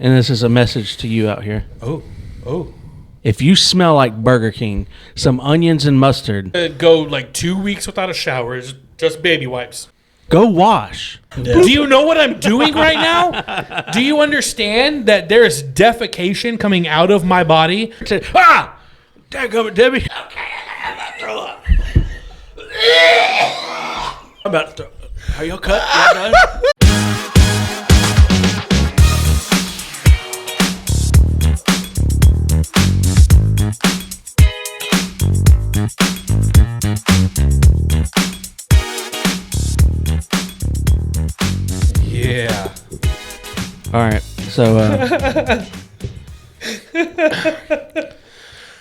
and this is a message to you out here. Oh. If you smell like Burger King, some onions and mustard, Go like 2 weeks without a shower. It's just baby wipes. go wash. Yeah. Do you know what I'm doing right now? Do you understand that there is defecation coming out of my body? Ah! Dadgummit, Debbie. Okay, I'm about to throw up. I'm about to throw up. Are you cut? You done? Yeah. All right, so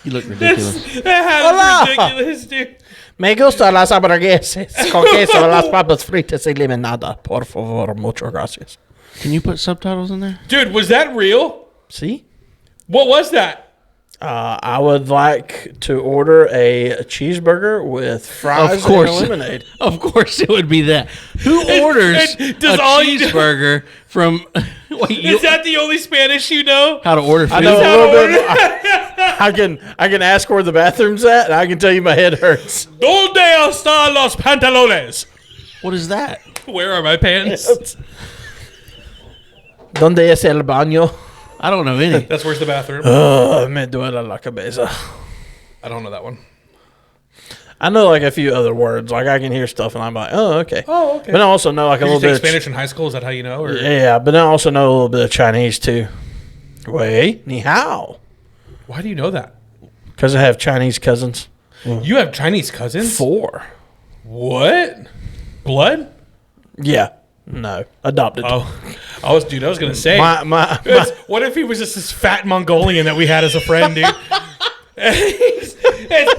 you look ridiculous. That is ridiculous, dude. Me gusta las hamburguesas con queso, las papas fritas y limonada. Por favor, muchas gracias. Can you put subtitles in there? Dude, was that real? See? What was that? I would like to order a cheeseburger with fries and a lemonade. Of course, it would be that. Who orders does a all you do- cheeseburger from? Wait, Is that the only Spanish you know? how to order food? I know a little bit. I can ask where the bathroom's at, and I can tell you my head hurts. ¿Dónde están los pantalones? What is that? Where are my pants? ¿Dónde es el baño? I don't know any. That's where's the bathroom. Me duele la cabeza. I don't know that one. I know like a few other words. Like I can hear stuff, and I'm like, oh, okay. Oh, okay. But I also know like a Did you little take bit. Spanish in high school? Is that how you know? Or? Yeah, but I also know a little bit of Chinese too. Wei, ni hao. Why do you know that? Because I have Chinese cousins. You have Chinese cousins? 4. What? Blood? Yeah. No. Adopted. Oh, I was gonna say. What if he was just this fat Mongolian that we had as a friend, dude?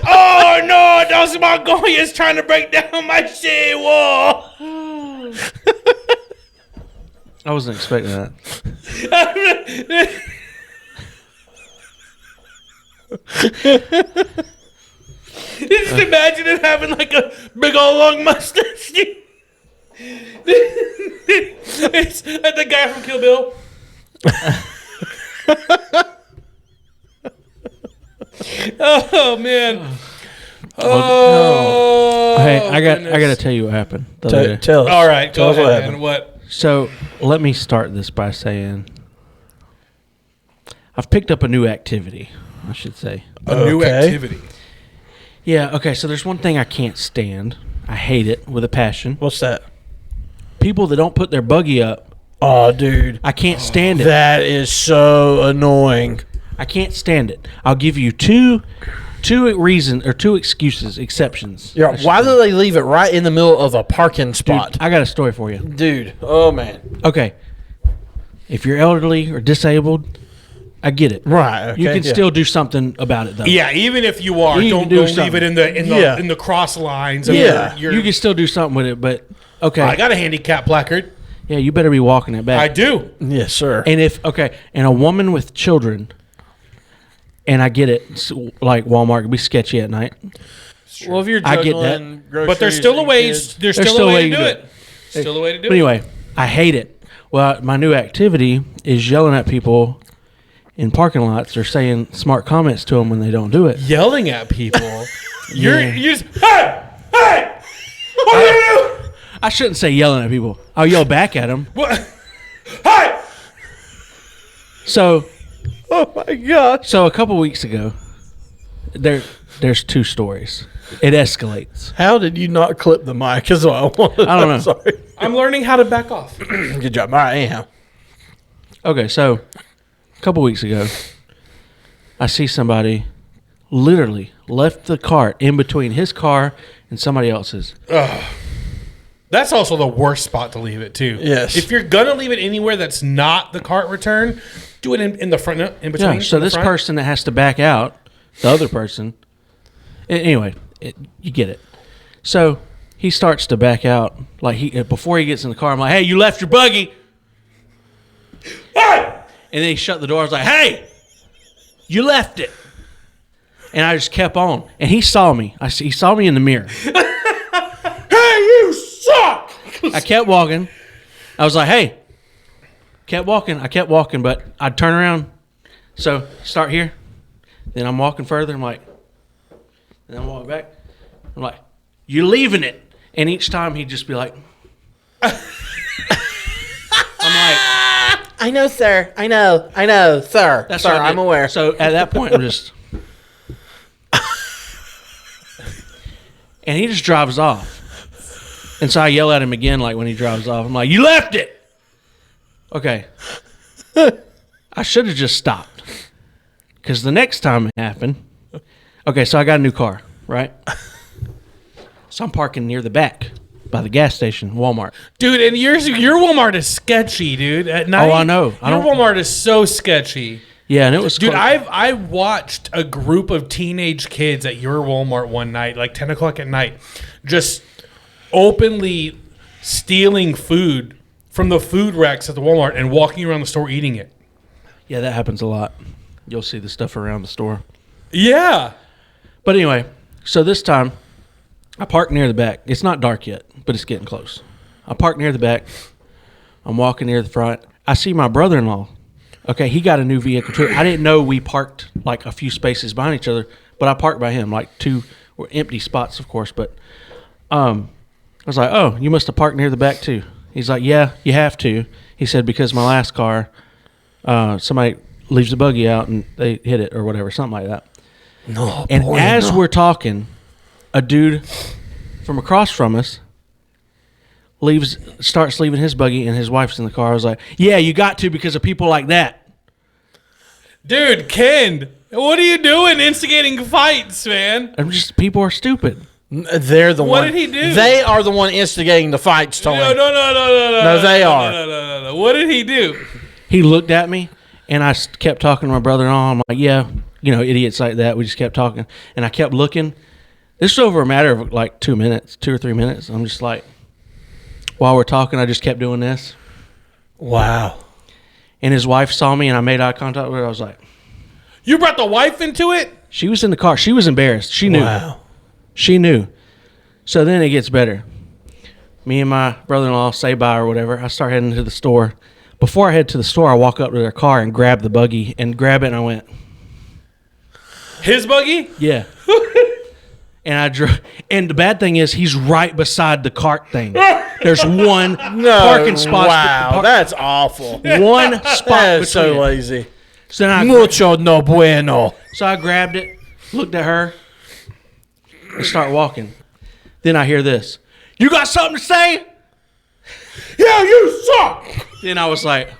Oh no, those Mongolians trying to break down my shit wall. I wasn't expecting that. Just imagine him having like a big old long mustache. It's like the guy from Kill Bill. Oh man. Oh. Hey, I got goodness. to tell you what happened. the other day. Tell us. All right, Tell go us what ahead, happened. man. What? So let me start this by saying I've picked up a new activity, I should say. A new Okay. activity. Yeah, okay, so there's one thing I can't stand. I hate it with a passion. What's that? People that don't put their buggy up. Oh, dude. I can't stand it. That is so annoying. I can't stand it. I'll give you two reasons or two exceptions. Yeah. Why do they leave it right in the middle of a parking spot? Dude, I got a story for you. Dude. Oh, man. Okay. If you're elderly or disabled, I get it. Right. Okay. You can still do something about it though. Yeah, even if you are, You can don't do leave something. it in the Yeah. in the cross lines. Of Yeah. your, You can still do something with it, but okay. I got a handicap placard. Yeah, you better be walking it back. I do. Yes, sir. And and a woman with children, and I get it, like Walmart can be sketchy at night. Well, if you're I get juggling that. groceries But there's still a and way. kids- There's still a way to do it. Still a way to do But it. anyway, I hate it. Well, my new activity is yelling at people in parking lots or saying smart comments to them when they don't do it. Yelling at people. Yeah. You just hey, what are you doing? I shouldn't say yelling at people. I'll yell back at them. What? Hey! So Oh, my gosh. So a couple weeks ago, there's two stories. It escalates. How did you not clip the mic? Is what I want to I don't know. Sorry. I'm learning how to back off. Good job. All right, anyhow. Okay, so a couple weeks ago, I see somebody literally left the cart in between his car and somebody else's. That's also the worst spot to leave it too. Yes. If you're gonna leave it anywhere that's not the cart return, do it in the front, in between. Yeah, so in the this front. person that has to back out, the other person, anyway, you get it. So he starts to back out, like before he gets in the car, I'm like, hey, you left your buggy. Hey! And then he shut the door. I was like, hey, you left it. And I just kept on. And he saw me. He saw me in the mirror. Hey, you suck! I kept walking. I was like, hey, kept walking. I kept walking, but I'd turn around. So start here. Then I'm walking further. I'm like, and then I'm walking back. I'm like, you're leaving it. And each time he'd just be like, I'm like, I know, sir. I know, sir. that's Sir, what I did. I'm aware. So at that point, I'm just, and he just drives off. And so I yell at him again, like when he drives off. I'm like, you left it. Okay. I should have just stopped. Because the next time it happened, okay, so I got a new car, right? So I'm parking near the back by the gas station, Walmart. Dude, and your Walmart is sketchy, dude. At night, Oh, I know. Your Walmart is so sketchy. Yeah, and it was Dude, close. I watched a group of teenage kids at your Walmart one night, like 10 o'clock at night, just openly stealing food from the food racks at the Walmart and walking around the store eating it. Yeah, that happens a lot. You'll see the stuff around the store. Yeah. But anyway, so this time I park near the back. It's not dark yet, but it's getting close. I park near the back. I'm walking near the front. I see my brother-in-law. Okay, he got a new vehicle too. I didn't know we parked like a few spaces behind each other, but I parked by him, like two were empty spots, of course. But I was like, oh, you must have parked near the back too. He's like, yeah, you have to. He said, because my last car, somebody leaves the buggy out and they hit it or whatever, something like that. No, And as we're talking, a dude from across from us starts leaving his buggy and his wife's in the car. I was like, yeah, you got to because of people like that. Dude, Ken, what are you doing instigating fights, man? People are stupid. They're the one. What did he do? They are the one instigating the fights, Tony. No. No, they are. No. What did he do? He looked at me, and I kept talking to my brother-in-law. I'm like, yeah, idiots like that. We just kept talking. And I kept looking. This was over a matter of like 2 or 3 minutes. I'm just like, while we're talking, I just kept doing this. Wow. And his wife saw me, and I made eye contact with her. I was like, You brought the wife into it? she was in the car. She was embarrassed. She knew. Wow. She knew. So then it gets better. Me and my brother-in-law say bye or whatever. I start heading to the store. Before I head to the store, I walk up to their car and grab the buggy and grab it, and I went, His buggy? yeah. And I drove. And the bad thing is, he's right beside the cart thing. There's one parking spot. Wow, that's awful. One spot That is so between it. lazy. So then Mucho no bueno. So I grabbed it, looked at her, and start walking. Then I hear this. You got something to say? Yeah, you suck. Then I was like,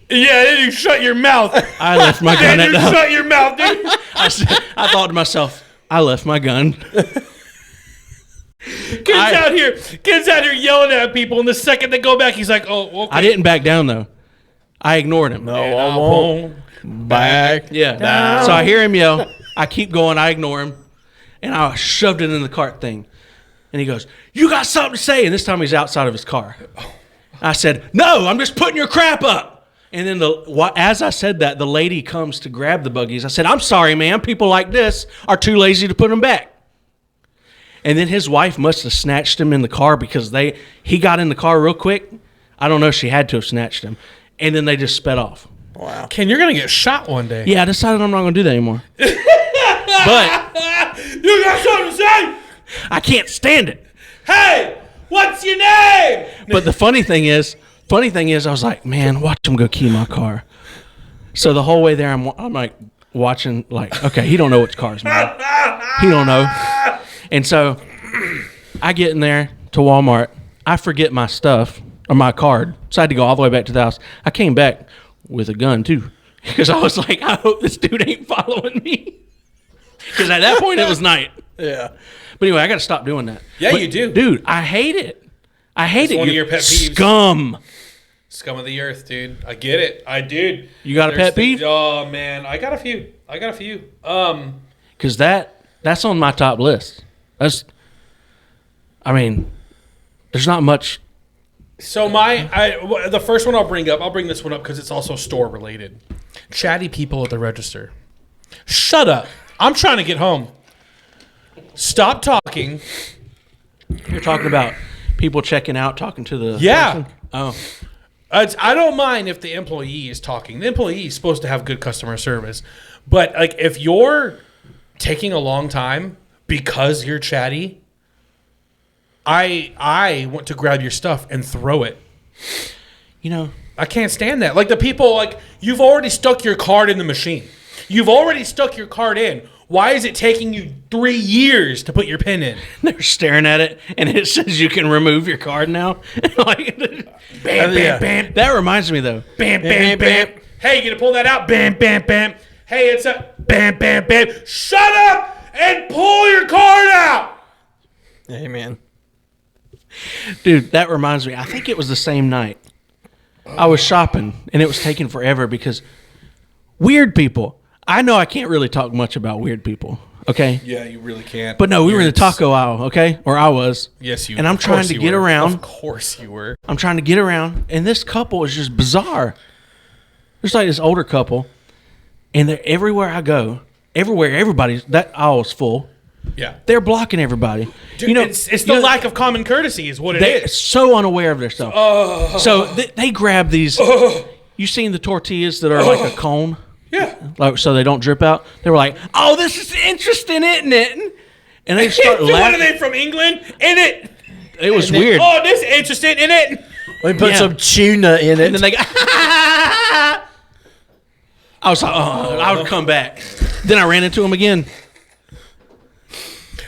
Yeah, then you shut your mouth. I left my gun at the house. Shut your mouth, dude. I thought to myself, I left my gun. Kids out here yelling at people, and the second they go back, he's like, "Oh, okay." I didn't back down though. I ignored him. No, I won't. Back. Yeah. down. So I hear him yell. I keep going. I ignore him, and I shoved it in the cart thing. And he goes, "You got something to say?" And this time he's outside of his car. I said, "No, I'm just putting your crap up." And then as I said that, the lady comes to grab the buggies. I said, "I'm sorry, ma'am. People like this are too lazy to put them back." And then his wife must have snatched him in the car because he got in the car real quick. I don't know if she had to have snatched him. And then they just sped off. Wow. Ken, you're gonna get shot one day. Yeah, I decided I'm not going to do that anymore. But You got something to say? I can't stand it. Hey, what's your name? But the funny thing is, I was like, man, watch him go key my car. So the whole way there, I'm like watching, like, okay, he don't know which car's mine. He don't know. And so I get in there to Walmart. I forget my stuff or my card. So I had to go all the way back to the house. I came back with a gun too, because I was like, I hope this dude ain't following me. Because at that point it was night. Yeah. But anyway, I got to stop doing that. Yeah, But, you do. dude. I hate it. I hate it. one of You're your pet peeves. Scum. Scum of the earth, dude. I get it. I did. You got a pet peeve? Oh man, I got a few. Because that's on my top list. There's not much. So the first one I'll bring this one up because it's also store related. Chatty people at the register. Shut up. I'm trying to get home. Stop talking. You're talking about people checking out, talking to the Yeah. person? Oh, I don't mind if the employee is talking. The employee is supposed to have good customer service. But like if you're taking a long time because you're chatty, I want to grab your stuff and throw it. You know, I can't stand that. Like the people, like you've already stuck your card in the machine. You've already stuck your card in. Why is it taking you 3 years to put your PIN in? they're staring at it, and it says you can remove your card now. Like, Bam, bam, bam. that reminds me, though. Bam, bam, bam. Hey, you gonna pull that out? Bam, bam, bam. Hey, it's a bam, bam, bam. Shut up and pull your card out. Amen. Dude, that reminds me. I think it was the same night. I was shopping, and it was taking forever because weird people. I know I can't really talk much about weird people, okay? Yeah, you really can't. But no, we were in the taco aisle, okay? Or I was. Yes, you. And I'm of trying course to you get were. around. Of course you were. I'm trying to get around, and this couple is just bizarre. There's like this older couple, and they're everywhere I go, everybody's that aisle is full. Yeah. They're blocking everybody. Dude, it's the lack of common courtesy is what it they're is. so unaware of themselves. So they grab these. You seen the tortillas that are like a cone? Yeah. Like so they don't drip out. They were like, "Oh, this is interesting, isn't it?" And they start What are laughing. they from England? In it. It was weird. Oh, this is interesting in it. We put Yeah. some tuna in it. And then they go, I was like, oh, I would come back. Then I ran into him again.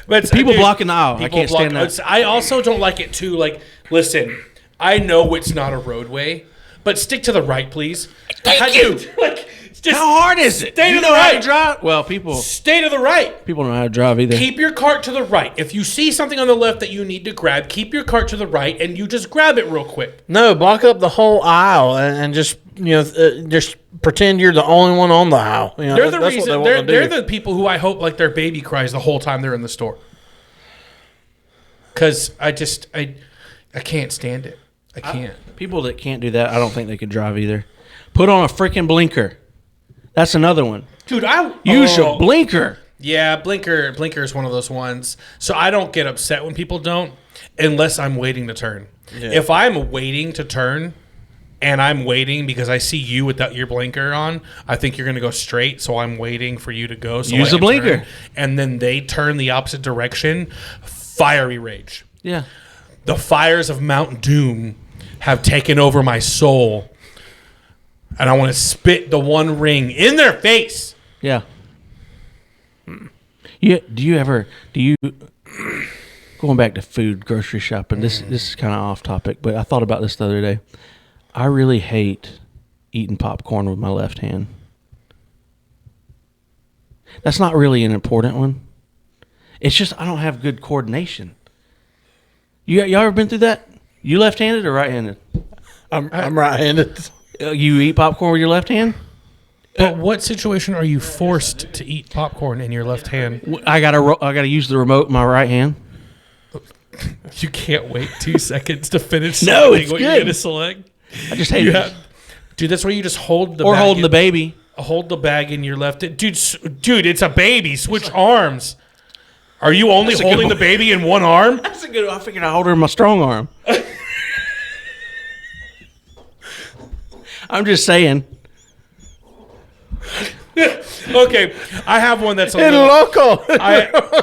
But People blocking the aisle. I people can't stand that. I also don't like it too. Like, listen, I know it's not a roadway, but stick to the right, please. Thank you. Like, just How hard is it? Stay You to know the how to right. drive? Well, people stay to the right. don't know how to drive either. Keep your cart to the right. If you see something on the left that you need to grab, keep your cart to the right, and you just grab it real quick. No, block up the whole aisle and just just pretend you're the only one on the aisle. You know, They're the that's what reason. they want to They're do. the people who I hope like their baby cries the whole time they're in the store. Because I can't stand it. I can't. People that can't do that, I don't think they could drive either. Put on a freaking blinker. That's another one. Dude, I Use your blinker. Yeah, blinker is one of those ones. So I don't get upset when people don't, unless I'm waiting to turn. Yeah. If I'm waiting to turn, and I'm waiting because I see you without your blinker on, I think you're going to go straight. So I'm waiting for you to go. So Use I the can blinker. turn, and then they turn the opposite direction. Fiery rage. Yeah. The fires of Mount Doom have taken over my soul, and I want to spit the One Ring in their face. Yeah. Yeah. Do you going back to food, grocery shopping? This is kind of off topic, but I thought about this the other day. I really hate eating popcorn with my left hand. That's not really an important one. It's just I don't have good coordination. Y'all ever been through that? You left-handed or right-handed? I'm right-handed. You eat popcorn with your left hand? But what situation are you forced to eat popcorn in your left hand? I gotta use the remote in my right hand. You can't wait 2 seconds to finish No, selecting it's what good. you're going to select. I just hate You it. have, dude, that's where you just hold the Or bag holding the baby. hold the bag in your left. Dude, it's a baby. Switch arms. Are you only That's a good holding the one. baby in one arm? That's a good. I figured I'd hold her in my strong arm. I'm just saying. Okay, I have one that's a El little, loco.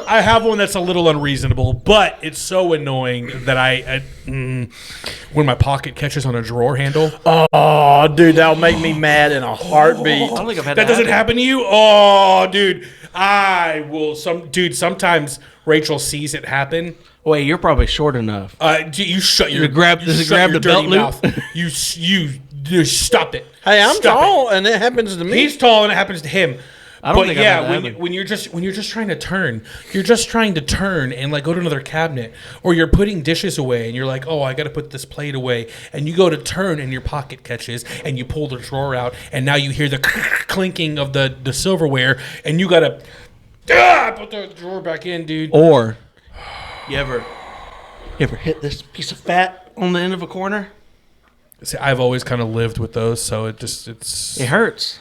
I have one that's a little unreasonable, but it's so annoying that when my pocket catches on a drawer handle, Oh, dude, that'll make me mad in a heartbeat. I don't think I've had that doesn't happen to you. Oh, dude, I will. Sometimes Rachel sees it happen. Wait, you're probably short enough. You shut your does it grab the belt loop? You stop it. Hey, I'm Stop it. tall, and it happens to me. He's tall, and it happens to him. I don't But think I've yeah, had that happen. when you're just trying to turn, you're just trying to turn and like go to another cabinet, or you're putting dishes away, and you're like, oh, I got to put this plate away, and you go to turn, and your pocket catches, and you pull the drawer out, and now you hear the clinking of the silverware, and you gotta put the drawer back in, dude. Or you ever hit this piece of fat on the end of a corner? See, I've always kind of lived with those, so it's It hurts.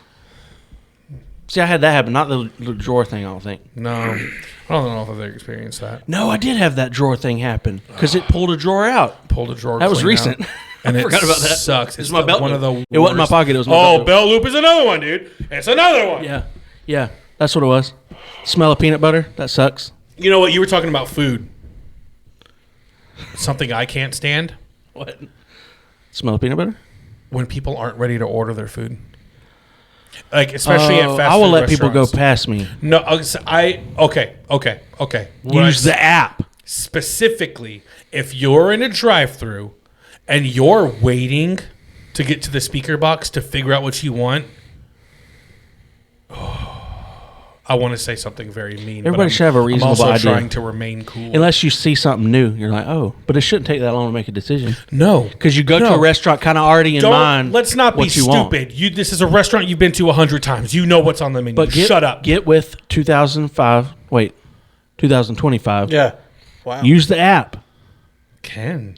See, I had that happen. Not the drawer thing, I don't think. no. I don't know if I've ever experienced that. No, I did have that drawer thing happen because it pulled a drawer out. Pulled a drawer. That was clean recent. out. And it forgot about that. sucks. It's my belt one loop. of the It wasn't my worst. pocket. It was my Oh, belt belt loop is another one, dude. It's another one. loop. Yeah. That's what it was. Smell of peanut butter. That sucks. You know what? You were talking about food. Something I can't stand What? Smell of peanut butter? when people aren't ready to order their food. Like especially at fast I will food let people go restaurants. past me. No, okay. What Use I- the app. specifically, if you're in a drive-through and you're waiting to get to the speaker box to figure out what you want, I want to say something very mean. but Everybody I'm- should have a reasonable I'm also idea. trying to remain cool. Unless you see something new, you're like, oh, but it shouldn't take that long to make a decision. No, Because you go to No. a restaurant kind of already in mind. Let's not be what you want. stupid. This is a restaurant you've been to 100 times. You know what's on the menu. But Shut up. Get with 2025. Yeah. Wow. Use the app. Ken,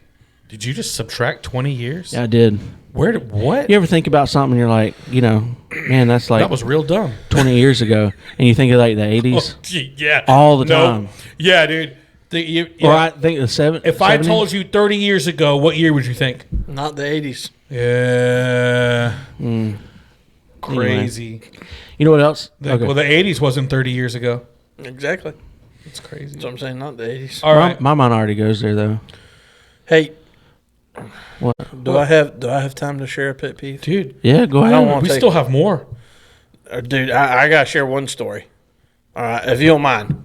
did you just subtract 20 years? Yeah, I did. Where did what? You ever think about something and you're like, man, that's like That was real dumb. 20 years ago. And you think of like the 80s. Yeah. All the No. time. Yeah, dude. Or I think the 70s. If I told you 30 years ago, what year would you think? Not the 80s. Yeah. Crazy. You know what else? Well, the 80s wasn't 30 years ago. Exactly. That's crazy. That's what I'm saying. Not the 80s. All right. My mind already goes there, though. Hey, What? do I have time to share a pet peeve? Dude, Yeah, go don't ahead. want- we take- still have more. Dude, I gotta share one story. All right, if you don't mind.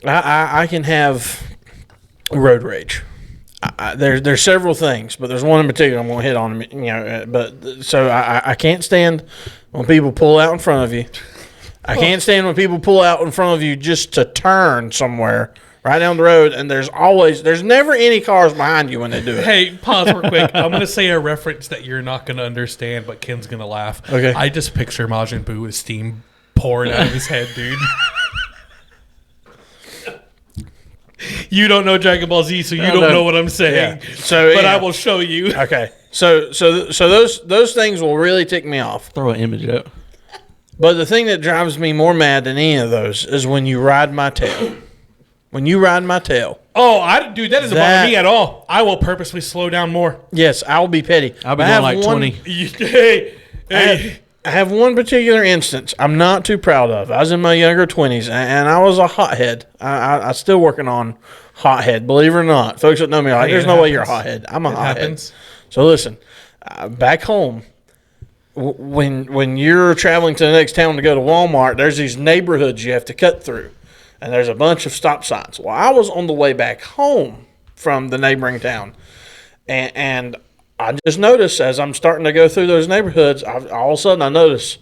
I can have road rage. There's several things, but there's one in particular I'm gonna hit on. I can't stand when people pull out in front of you. I can't stand when people pull out in front of you just to turn somewhere right down the road, and there's never any cars behind you when they do it. Hey, pause real quick. I'm going to say a reference that you're not going to understand, but Ken's going to laugh. Okay. I just picture Majin Buu with steam pouring out of his head, dude. You don't know Dragon Ball Z, so you don't know what I'm saying. Yeah. So, but yeah. I will show you. Okay, so those things will really tick me off. Throw an image up. But the thing that drives me more mad than any of those is when you ride my tail. When you ride my tail, Oh, dude, that doesn't bother me at all. I will purposely slow down more. yes, I'll be petty. I'll be I going have like one- 20. Hey, I have one particular instance I'm not too proud of. I was in my younger 20s, and I was a hothead. I still working on hothead, believe it or not. Folks that know me are like, Hey, there's it no way you're a happens. hothead. I'm a It hothead. happens. So listen, back home, when you're traveling to the next town to go to Walmart, there's these neighborhoods you have to cut through, and there's a bunch of stop signs. Well, I was on the way back home from the neighboring town, and I just noticed as I'm starting to go through those neighborhoods, all of a sudden I notice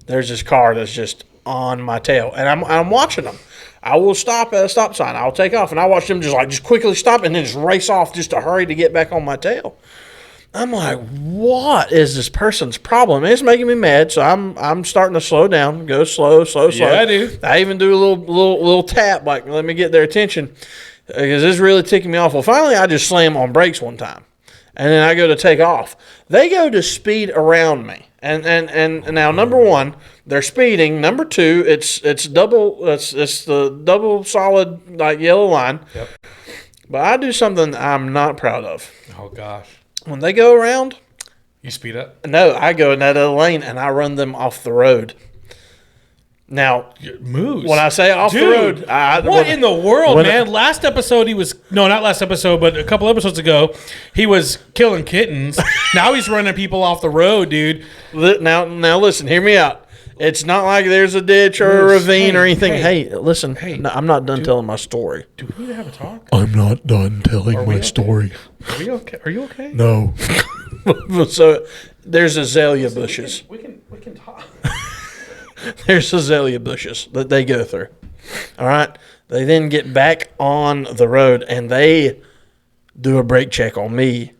there's this car that's just on my tail, and I'm watching them. I will stop at a stop sign. I'll take off, and I watch them just quickly stop and then just race off just to hurry to get back on my tail. I'm like, what is this person's problem? It's making me mad, so I'm starting to slow down, go slow. Yeah, dude. I even do a little tap, like let me get their attention, because it's really ticking me off. Well, finally, I just slam on brakes one time, and then I go to take off. They go to speed around me, and now number one, they're speeding. Number two, it's the double solid like yellow line. Yep. But I do something I'm not proud of. Oh, gosh. When they go around, You speed up? no, I go in that other lane and I run them off the road. Now, Moose. when I say off the Dude, road, what in the world, when- man? Last episode, not last episode, but a couple episodes ago, he was killing kittens. Now he's running people off the road, dude. now listen, hear me out. It's not like there's a ditch or a Moose, ravine or hey, anything. hey, Hey, listen, no, I'm not done telling my story. Do we need to have a talk? I'm not done telling we my okay? story. Are we okay? Are you okay? No. So there's azalea bushes. We can talk. There's azalea bushes that they go through. All right. They then get back on the road and they do a brake check on me.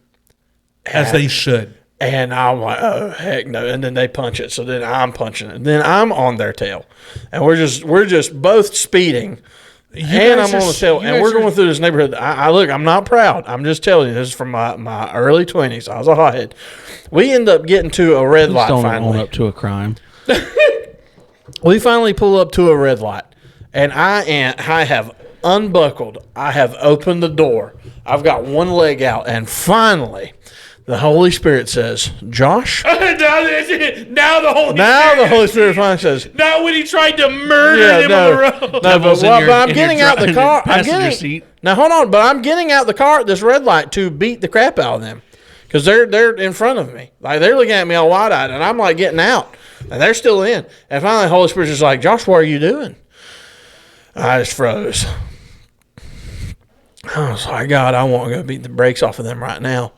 As they should. And I'm like, oh heck no! And then they punch it. So then I'm punching it. Then I'm on their tail, and we're just both speeding. And I'm on the tail, and we're going through this neighborhood. I look, I'm not proud. I'm just telling you, this is from my early 20s. I was a hothead. We end up getting to a red light Don't own finally. up to a crime. We finally pull up to a red light, and I have unbuckled. I have opened the door. I've got one leg out, and finally, the Holy Spirit says, "Josh." now the Holy Now Spirit. the Holy Spirit finally says, Not when he tried to murder him on the road. No, but, Devil's in well, your- but I'm in your getting out the dri- car. I'm passenger getting seat. now. Hold on, but I'm getting out the car at this red light to beat the crap out of them because they're in front of me. Like they're looking at me all wide eyed, and I'm like getting out, and they're still in. And finally, the Holy Spirit's just like, "Josh, what are you doing?" I just froze. I was like, God, I want to go beat the brakes off of them right now.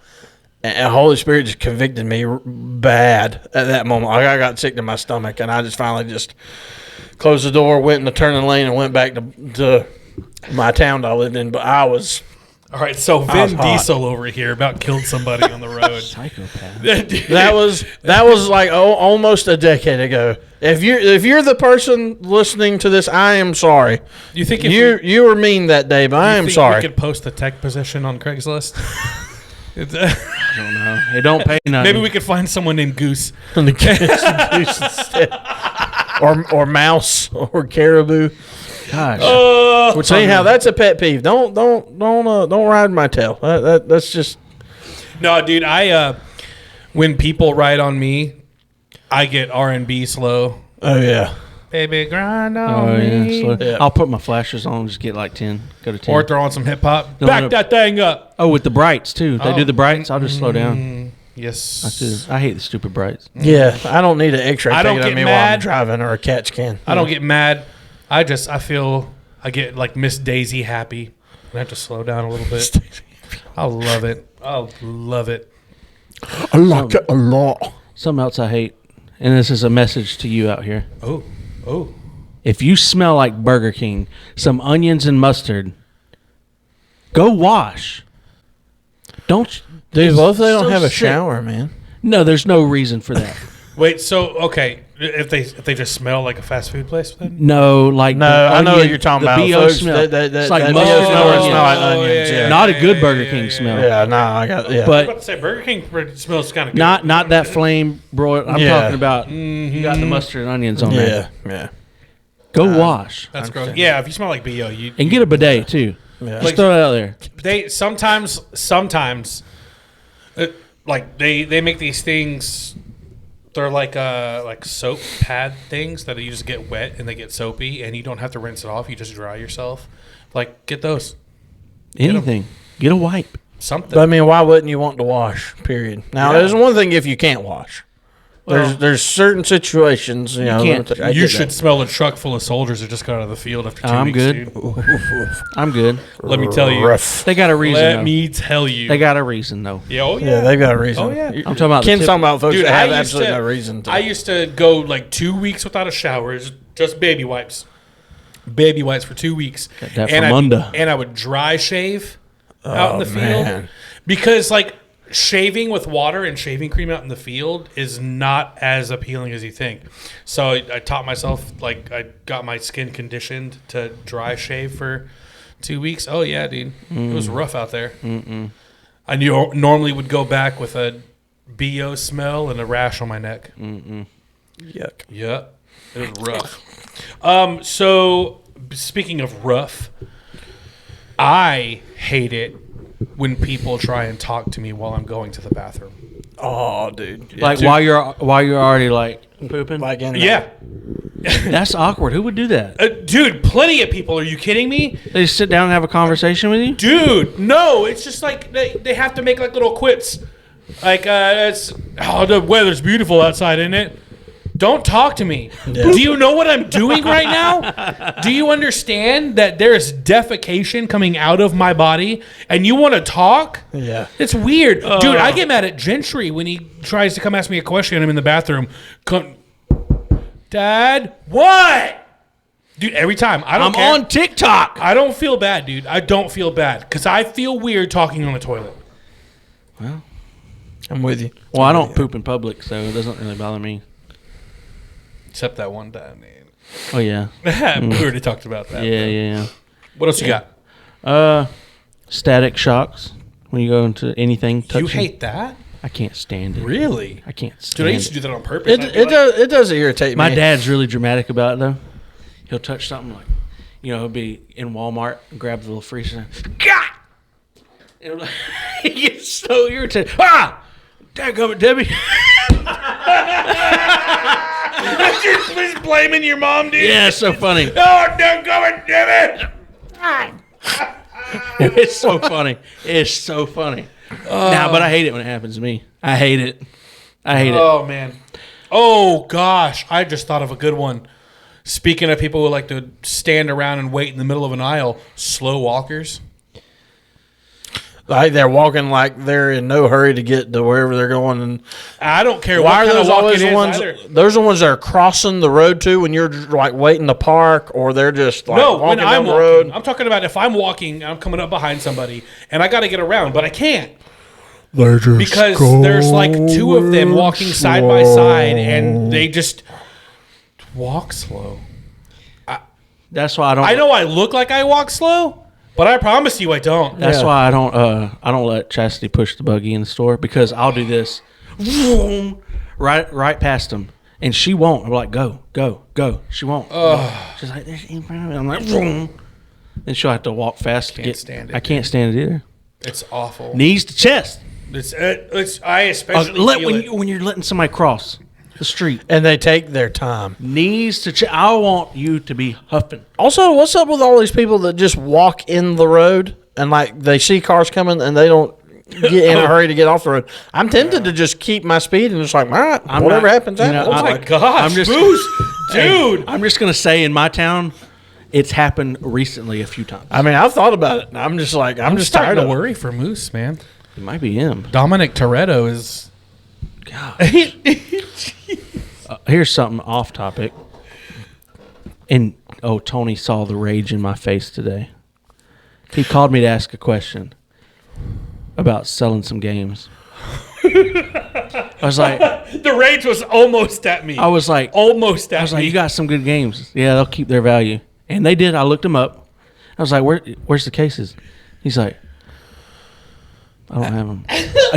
And the Holy Spirit just convicted me bad at that moment. Like I got sick to my stomach, and I just finally just closed the door, went in the turning lane, and went back to my town that I lived in. But I was All right, so was Vin hot. Diesel over here about killed somebody on the road. Psychopath. that was like almost a decade ago. If you're the person listening to this, I am sorry. You think if You were mean that day, but I am we sorry. could post the tech position on Craigslist? I don't know. It don't pay nothing. Maybe we could find someone named Goose. or mouse or caribou. Gosh. Which anyhow, that's a pet peeve. Don't ride my tail. That's just No, dude, I when people ride on me, I get R&B slow. oh yeah. Baby, grind on Oh, yeah. me. Slow. Yeah. I'll put my flashers on and just get like 10. Go to 10. Or throw on some hip hop. No, Back no. that thing up. Oh, with the brights too. They Oh. do the brights. I'll just slow down. Yes. I hate the stupid brights. Yeah, I don't need an X-ray I don't taken of get me while I'm mad. driving or a catch can. I don't get mad. I get like Miss Daisy happy. I have to slow down a little bit. I love it. I love it. I like it a lot. Something else I hate, and this is a message to you out here. Oh. If you smell like Burger King, some onions and mustard, go wash. Don't. Dude, it's what if they don't so have a sick. shower, man? No, there's no reason for that. Wait, so okay, if they just smell like a fast food place, then No, like No, the I know what onion- you're talking the about. BO Folks, smell. that It's like BO mustard smell and smell like onions. onions. Yeah. Not a good Burger King smell. Yeah, no, I got I was But about to say Burger King smells kind of good. not that flame broiled. I'm Yeah. talking about you got the mustard and onions on there. Yeah. Go wash That's gross. Yeah, if you smell like BO, you and get a bidet too. Yeah. Just throw it out there. they sometimes like they make these things. They're like soap pad things that you just get wet and they get soapy and you don't have to rinse it off. You just dry yourself. Like get those Anything. Get a wipe. something. But I mean, why wouldn't you want to wash? Period. Now, there's one thing if you can't wash. There's certain situations, you know. can't. I You get should that. smell a truck full of soldiers that just got out of the field after 2 I'm weeks. good. Dude. I'm good. Let me tell you. Rough. They got a reason. Let though. me tell you. They got a reason though. yeah, oh Yeah, yeah. they've got a reason. Oh, yeah. I'm talking about the Ken's tip- talking about folks Dude, that have I used absolutely to, no reason to. I used to go like 2 weeks without a shower, just baby wipes. Baby wipes for 2 weeks. Got that and from Munda. And I would dry shave out in the field. man. Because like shaving with water and shaving cream out in the field is not as appealing as you think. So I taught myself, like I got my skin conditioned to dry shave for 2 weeks. Oh yeah, dude. It was rough out there. I normally would go back with a BO smell and a rash on my neck. Yuck. Yeah, it was rough. So speaking of rough, I hate it when people try and talk to me while I'm going to the bathroom. Oh, dude. Like while you're already like pooping. Like in Yeah, That's awkward. Who would do that? dude, plenty of people. Are you kidding me? They just sit down and have a conversation with you? Dude, no, it's just like they have to make like little quips. Like, the weather's beautiful outside, isn't it? Don't talk to me. Do you know what I'm doing right now? Do you understand that there's defecation coming out of my body and you want to talk? Yeah. It's weird. Dude, I get mad at Gentry when he tries to come ask me a question and I'm in the bathroom. Dad, what? Dude, every time. I don't I'm care. on TikTok. I don't feel bad, dude. I don't feel bad because I feel weird talking on the toilet. I'm with you. Well, I don't poop in public, so it doesn't really bother me. Except that one time, man. Oh yeah. We already talked about that. Yeah. What else you got? Static shocks when you go into anything. You Touching. hate that? I can't stand it. Really? I can't stand Dude, I it. used to do that on purpose. It does irritate me. My dad's really dramatic about it though. He'll touch something like he'll be in Walmart and grab the little freezer. God! And like, he gets so irritated. Dadgummit, Debbie. He's blaming your mom, dude. Yeah, it's so funny. Oh, dadgummit, Debbie. It's so funny. It's so funny. But I hate it when it happens to me. I hate it. Oh, man. Oh, gosh. I just thought of a good one. Speaking of people who like to stand around and wait in the middle of an aisle, slow walkers. Like they're walking like they're in no hurry to get to wherever they're going. And I don't care why what are kind those of walk always it the is ones? either. Those are the ones that are crossing the road too when you're like waiting to park, or they're just like No, walking when I'm down the walking. road. I'm talking about if I'm walking, I'm coming up behind somebody, and I got to get around, but I can't. They're just Because there's like two of them walking side by side, and they just walk slow. That's why I don't. I know I look like I walk slow, but I promise you I don't. That's Yeah. why I don't let Chastity push the buggy in the store, because I'll do this, vroom, right past them, and she won't. I'm like, go. She won't. She's like, there's in front of me. I'm like, vroom. Then she'll have to walk fast. Can't stand it, I can't stand it either. It's awful. Knees to chest. I especially feel it. When you're letting somebody cross the street, and they take their time. knees to chest. I want you to be huffing. Also, what's up with all these people that just walk in the road and like they see cars coming and they don't get in a hurry to get off the road? I'm tempted to just keep my speed and just like, all right, whatever happens, happens. Oh my Like, gosh, I'm just- Moose, dude. I'm just gonna say, in my town, it's happened recently a few times. I mean, I've thought about it. And I'm just like, I'm just tired starting of to it. worry for Moose, man. It might be him. Dominic Toretto is. God. Here's something off topic. And Tony saw the rage in my face today. He called me to ask a question about selling some games. I was like, The rage was almost at me. almost at like, me. you got some good games. Yeah, they'll keep their value. And they did. I looked them up. I was like, where's the cases? He's like, I don't have them.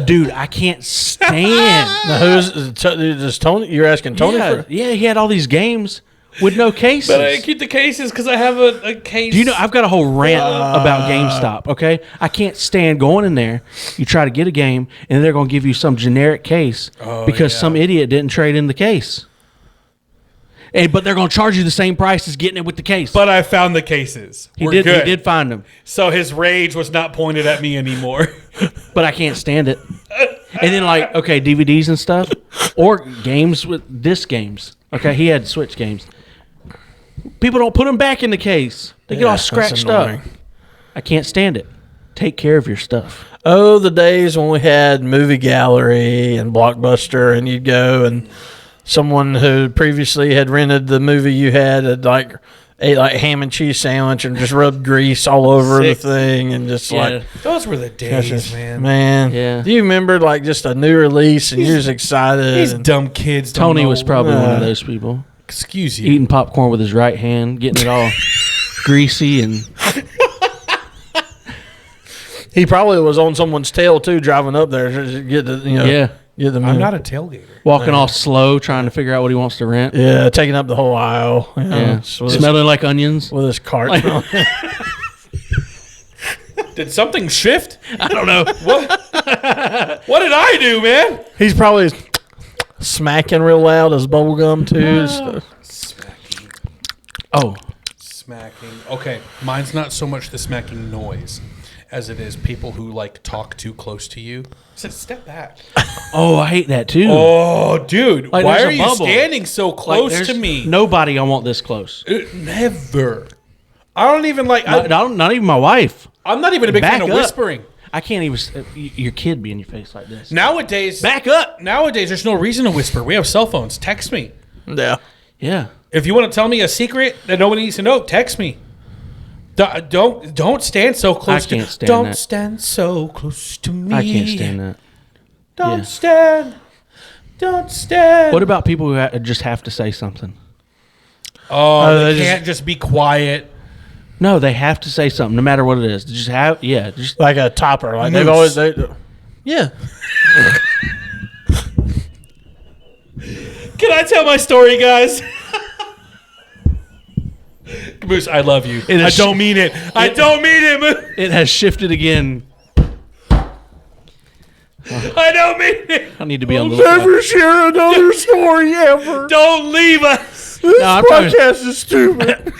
Dude, I can't stand. Now, is Tony? You're asking Tony Yeah, for? yeah, he had all these games with no cases. But I keep the cases because I have a case. Do you know, I've got a whole rant about GameStop, okay? I can't stand going in there. You try to get a game, and they're going to give you some generic case because some idiot didn't trade in the case. But they're going to charge you the same price as getting it with the case. But I found the cases. He We're did. good. He did find them, So his rage was not pointed at me anymore. but I can't stand it. And then, like, okay, DVDs and stuff, or games with disc games. Okay, he had Switch games. People don't put them back in the case. They get all that's scratched up. annoying. I can't stand it. Take care of your stuff. Oh, the days when we had Movie Gallery and Blockbuster, and you'd go and someone who previously had rented the movie you had like ate like ham and cheese sandwich and just rubbed grease all over Sick. the thing and just like. Those were the days, man. Man, Yeah. do you remember like just a new release and you're just excited? These and- dumb kids. Don't Tony know. was probably one of those people. Excuse you. Eating popcorn with his right hand, getting it all greasy, and He probably was on someone's tail too, driving up there to get the yeah, get the. I'm not a tailgater. walking all slow, trying to figure out what he wants to rent. Yeah, taking up the whole aisle. You know, Yeah, just with his- smelling like onions. with his cart. Did something shift? I don't know. What did I do, man? He's probably smacking real loud as bubble gum too. So- Smacking. Oh, Smacking. Okay, mine's not so much the smacking noise as it is people who like talk too close to you. So step back. oh, I hate that too. Oh, dude, Like, why there's are a you bubble. standing so Like, close there's to me? Nobody I want this close. Never. I don't even like. Not even my wife. I'm not even a big Back fan of up. whispering. I can't even. Your kid be in your face like this. Nowadays, Back up. there's no reason to whisper. We have cell phones. Text me. yeah. Yeah. If you want to tell me a secret that nobody needs to know, text me. Don't stand so close. can't stand Don't that. stand so close to me. I can't stand that. Don't Yeah. stand. Don't stand. What about people who just have to say something? Oh, they they can't just be quiet. No, they have to say something, no matter what it is. Just have, just Like a topper. Like they've Moose. always. Yeah. Can I tell my story, guys? Moose, I love you. It I is- don't mean it. I don't mean it, Moose. It has shifted again. I don't mean it. I need to be on the lookout. Never share another story ever. Don't leave us. This No, I'm talking- podcast is stupid.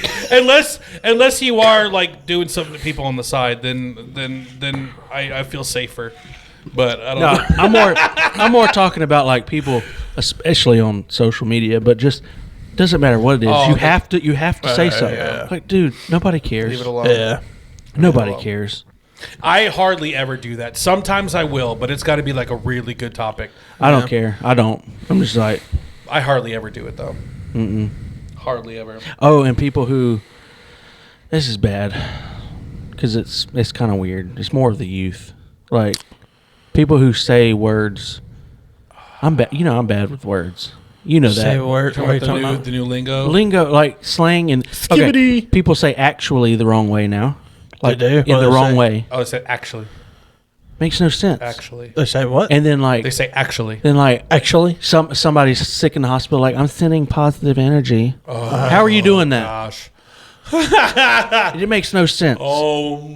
Unless you are like doing something to people on the side, then I feel safer. But I don't No, know. I'm more talking about like people, especially on social media, but just doesn't matter what it is. Oh, you okay. have to say something. yeah. Like, dude, nobody cares. Leave it alone. Yeah. Nobody alone. cares. I hardly ever do that. Sometimes I will, but it's got to be like a really good topic. I don't care. I don't. I'm just like, I hardly ever do it though. Hardly ever. oh, and people who, this is bad, because it's kind of weird. It's more of the youth, like people who say words. I'm bad. You know, I'm bad with words. You know that. Say words. What are you talking about? The new lingo. Lingo, like slang, and Skibbity. people say actually the wrong way now. Like They do? in What the do they wrong say? way. Oh, they said actually. Makes no sense. Actually. They say what? And then like They say actually. then like Actually, somebody's sick in the hospital. Like I'm sending positive energy. How are you doing that? Gosh. It makes no sense. Oh.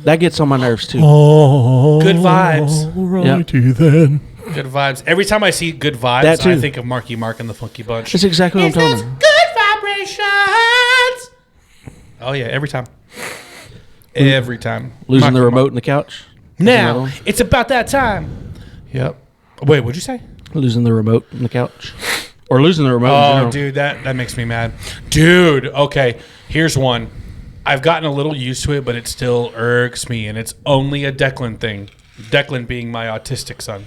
That gets on my nerves too. oh, Good vibes. righty then. Good vibes. Every time I see good vibes, That I too. think of Marky Mark and the Funky Bunch. That's exactly what I'm talking about. Good vibrations. Oh yeah, every time. Every time. Losing Marky the Mark. remote in the couch. That's another Now one. it's about that time. Yep. Wait, what'd you say? Losing the remote in the couch, or losing the remote. in Oh, general. dude, that makes me mad. Dude, okay, here's one. I've gotten a little used to it, but it still irks me, and it's only a Declan thing. Declan being my autistic son.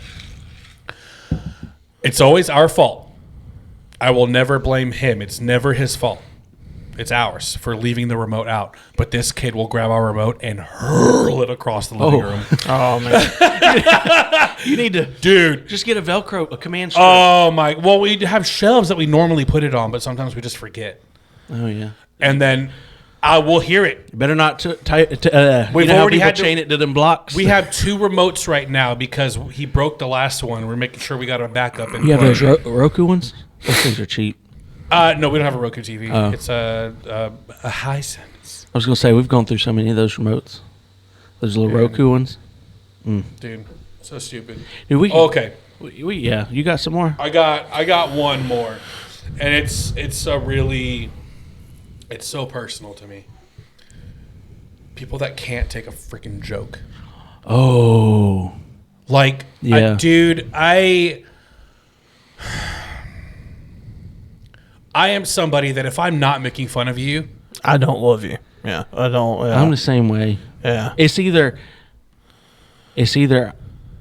It's always our fault. I will never blame him. It's never his fault. It's ours for leaving the remote out. But this kid will grab our remote and hurl it across the living Oh. room. Oh man. You need to Dude. just get a Velcro, a command strip. Oh, my. Well, we have shelves that we normally put it on, but sometimes we just forget. Oh yeah. And then I will hear it. You better not. We've you know how already people had to- chain it to them blocks. We have 2 remotes right now because he broke the last one. We're making sure we got a backup. In You have place. those Roku ones? Those things are cheap. No, we don't have a Roku TV. Oh. It's a Hisense. I was gonna say we've gone through so many of those remotes. Those little Yeah. Roku ones. Dude, so stupid. Dude, we Okay, we yeah. You got some more? I got one more, and it's a really, it's so personal to me. People that can't take a freaking joke. Oh, Like, Yeah. dude, I am somebody that if I'm not making fun of you, I don't love you. Yeah, I don't. Yeah. I'm the same way. yeah. It's either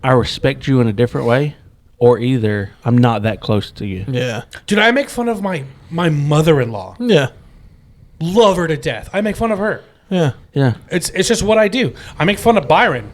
I respect you in a different way, or either I'm not that close to you. Yeah. dude, I make fun of my mother-in-law. Yeah. Love her to death. I make fun of her. Yeah. Yeah. It's just what I do. I make fun of Byron.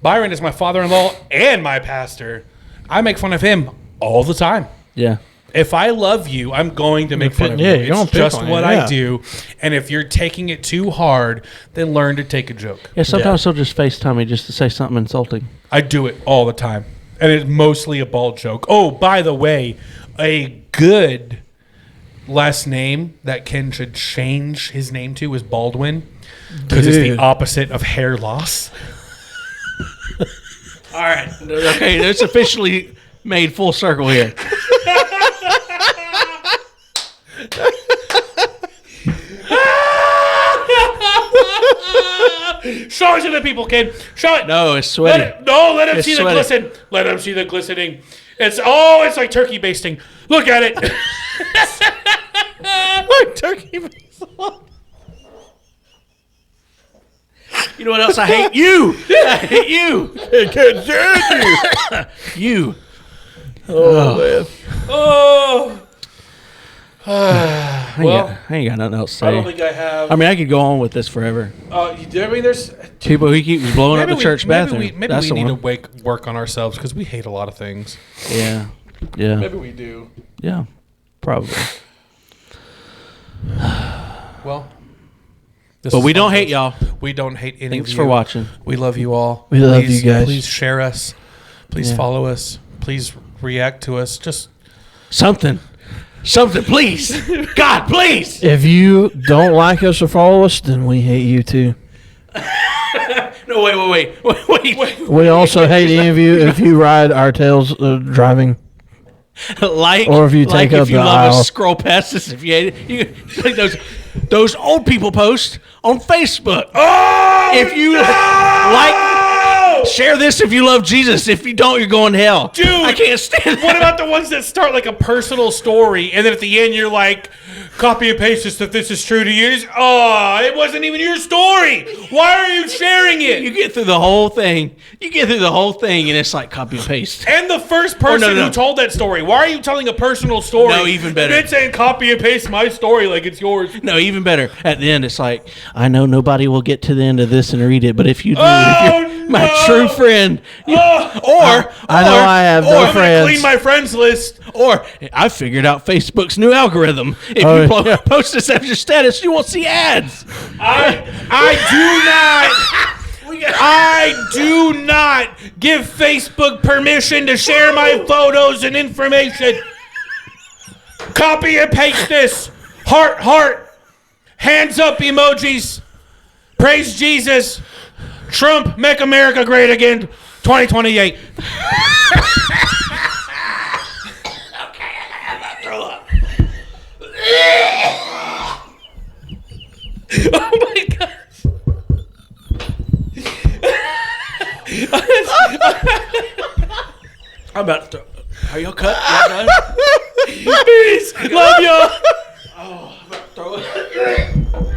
Byron is my father-in-law and my pastor. I make fun of him all the time. Yeah. If I love you, I'm going to make fun of you. yeah, you don't It's pick just on what you, I yeah. do. And if you're taking it too hard, then learn to take a joke. Yeah. Sometimes he'll just FaceTime me just to say something insulting. I do it all the time. And it's mostly a bald joke. Oh, by the way, a good last name that Ken should change his name to is Baldwin. Because it's the Dude. opposite of hair loss. All right. Okay. It's officially made full circle here. Show it to the people, Ken. Show it. No, it's Let sweaty. let them It's see sweaty. the glisten. Let them see the glistening. It's like turkey basting. Look at it. Like turkey. You know what else I hate? You. I hate you. I can't stand you. You. Oh man. Oh, I ain't got nothing else to I don't say. think I have. I mean, I could go on with this forever. I mean, there's People who keep blowing up the church bathroom. Maybe That's we the need one. to work on ourselves because we hate a lot of things. Yeah. Yeah. Maybe we do. Yeah. Probably. Well, But we don't hate y'all. We don't hate any Thanks of for you. watching. We love you all. We love you guys. Please share us. Please Yeah. follow us. Please react to us. Just Something. Something, please. God, please. If you don't like us or follow us, then we hate you too. No, wait. We also hate any of you if you ride our tails driving. Like, Or if you take up if you the love aisle. us, scroll past this. If you hate it, you like those old people post on Facebook. Oh, If you like, share this if you love Jesus. If you don't, you're going to hell. Dude, I can't stand what that. about the ones that start like a personal story, and then at the end you're like, copy and paste this if this is true to you? It wasn't even your story. Why are you sharing it? You get through the whole thing. And it's like copy and paste. And the first person no. who told that story. Why are you telling a personal story? No, even better. And then saying copy and paste my story like it's yours. No, even better. At the end, it's like, I know nobody will get to the end of this and read it, but if you do, if you're my true friend, I know I have no I'm gonna friends. clean my friends list. Or I figured out Facebook's new algorithm. If you post this as your status, you won't see ads. I do not give Facebook permission to share my photos and information. Copy and paste this. Heart. Hands up emojis. Praise Jesus. Trump, make America great again. 2028. Oh my gosh. I'm about to throw. Are y'all cut? Y'all done? Peace. Love y'all. Oh, I'm about to throw it.